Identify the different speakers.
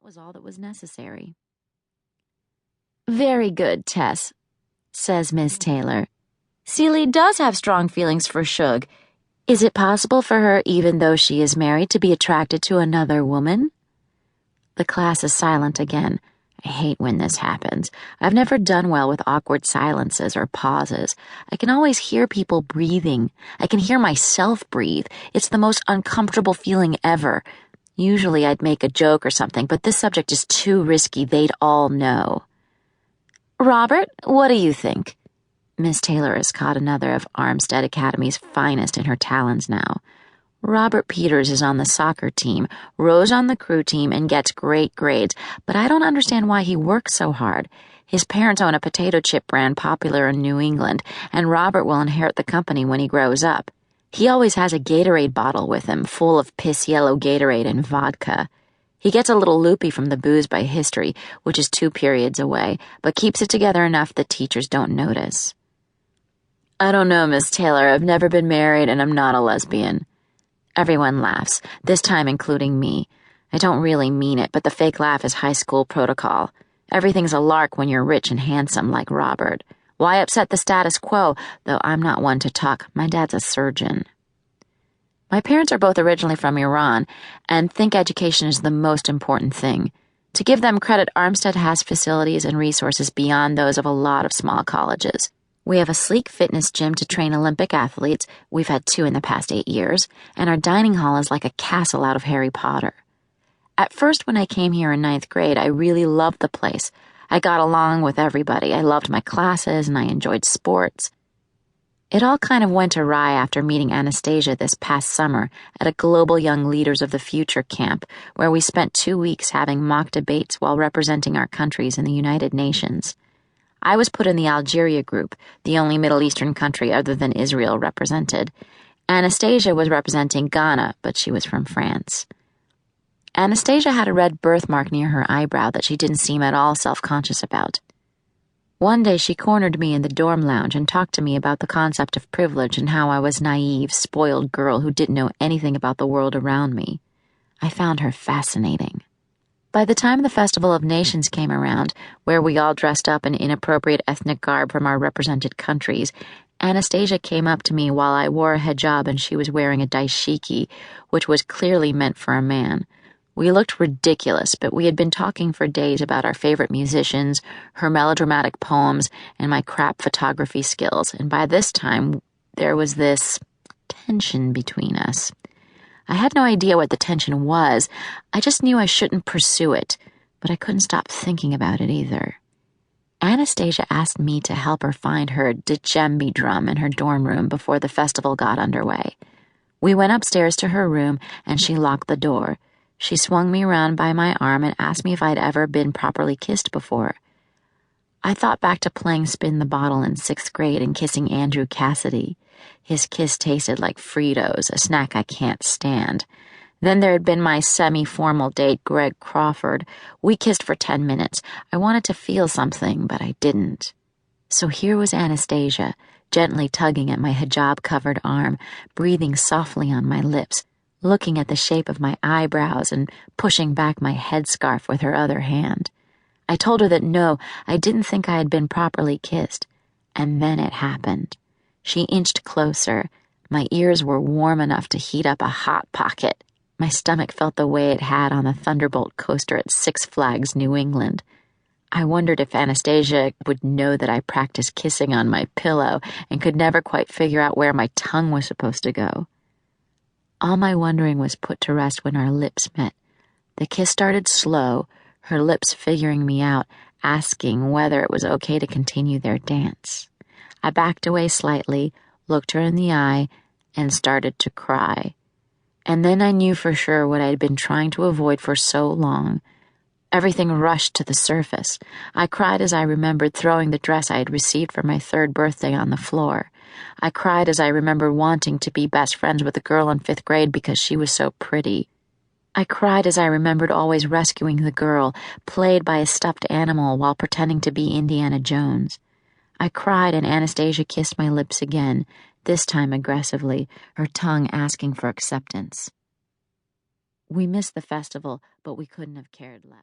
Speaker 1: was all that was necessary. "Very good, Tess," says Miss Taylor. "Celie does have strong feelings for Shug. Is it possible for her, even though she is married, to be attracted to another woman?" The class is silent again. I hate when this happens. I've never done well with awkward silences or pauses. I can always hear people breathing. I can hear myself breathe. It's the most uncomfortable feeling ever. Usually I'd make a joke or something, but this subject is too risky. They'd all know. "Robert, what do you think?" Miss Taylor has caught another of Armstead Academy's finest in her talons now. Robert Peters is on the soccer team, Rose on the crew team, and gets great grades, but I don't understand why he works so hard. His parents own a potato chip brand popular in New England, and Robert will inherit the company when he grows up. He always has a Gatorade bottle with him, full of piss-yellow Gatorade and vodka. He gets a little loopy from the booze by history, which is 2 periods away, but keeps it together enough that teachers don't notice. "I don't know, Miss Taylor. I've never been married, and I'm not a lesbian." Everyone laughs, this time including me. I don't really mean it, but the fake laugh is high school protocol. Everything's a lark when you're rich and handsome like Robert. Why upset the status quo? Though I'm not one to talk. My dad's a surgeon. My parents are both originally from Iran and think education is the most important thing. To give them credit, Armstead has facilities and resources beyond those of a lot of small colleges. We have a sleek fitness gym to train Olympic athletes. We've had 2 in the past 8 years, and our dining hall is like a castle out of Harry Potter. At first, when I came here in 9th grade, I really loved the place. I got along with everybody. I loved my classes, and I enjoyed sports. It all kind of went awry after meeting Anastasia this past summer at a Global Young Leaders of the Future camp, where we spent 2 weeks having mock debates while representing our countries in the United Nations. I was put in the Algeria group, the only Middle Eastern country other than Israel represented. Anastasia was representing Ghana, but she was from France. Anastasia had a red birthmark near her eyebrow that she didn't seem at all self-conscious about. One day she cornered me in the dorm lounge and talked to me about the concept of privilege and how I was a naive, spoiled girl who didn't know anything about the world around me. I found her fascinating. By the time the Festival of Nations came around, where we all dressed up in inappropriate ethnic garb from our represented countries, Anastasia came up to me while I wore a hijab and she was wearing a dashiki, which was clearly meant for a man. We looked ridiculous, but we had been talking for days about our favorite musicians, her melodramatic poems, and my crap photography skills, and by this time, there was this tension between us. I had no idea what the tension was. I just knew I shouldn't pursue it, but I couldn't stop thinking about it either. Anastasia asked me to help her find her djembe drum in her dorm room before the festival got underway. We went upstairs to her room, and she locked the door. She swung me around by my arm and asked me if I'd ever been properly kissed before. I thought back to playing spin the bottle in 6th grade and kissing Andrew Cassidy. His kiss tasted like Fritos, a snack I can't stand. Then there had been my semi-formal date, Greg Crawford. We kissed for 10 minutes. I wanted to feel something, but I didn't. So here was Anastasia, gently tugging at my hijab-covered arm, breathing softly on my lips, looking at the shape of my eyebrows and pushing back my headscarf with her other hand. I told her that no, I didn't think I had been properly kissed. And then it happened. She inched closer. My ears were warm enough to heat up a hot pocket. My stomach felt the way it had on the Thunderbolt coaster at Six Flags, New England. I wondered if Anastasia would know that I practiced kissing on my pillow and could never quite figure out where my tongue was supposed to go. All my wondering was put to rest when our lips met. The kiss started slow, her lips figuring me out, asking whether it was okay to continue their dance. I backed away slightly, looked her in the eye, and started to cry. And then I knew for sure what I had been trying to avoid for so long. Everything rushed to the surface. I cried as I remembered throwing the dress I had received for my 3rd birthday on the floor. I cried as I remembered wanting to be best friends with a girl in 5th grade because she was so pretty. I cried as I remembered always rescuing the girl, played by a stuffed animal while pretending to be Indiana Jones. I cried and Anastasia kissed my lips again, this time aggressively, her tongue asking for acceptance. We missed the festival, but we couldn't have cared less.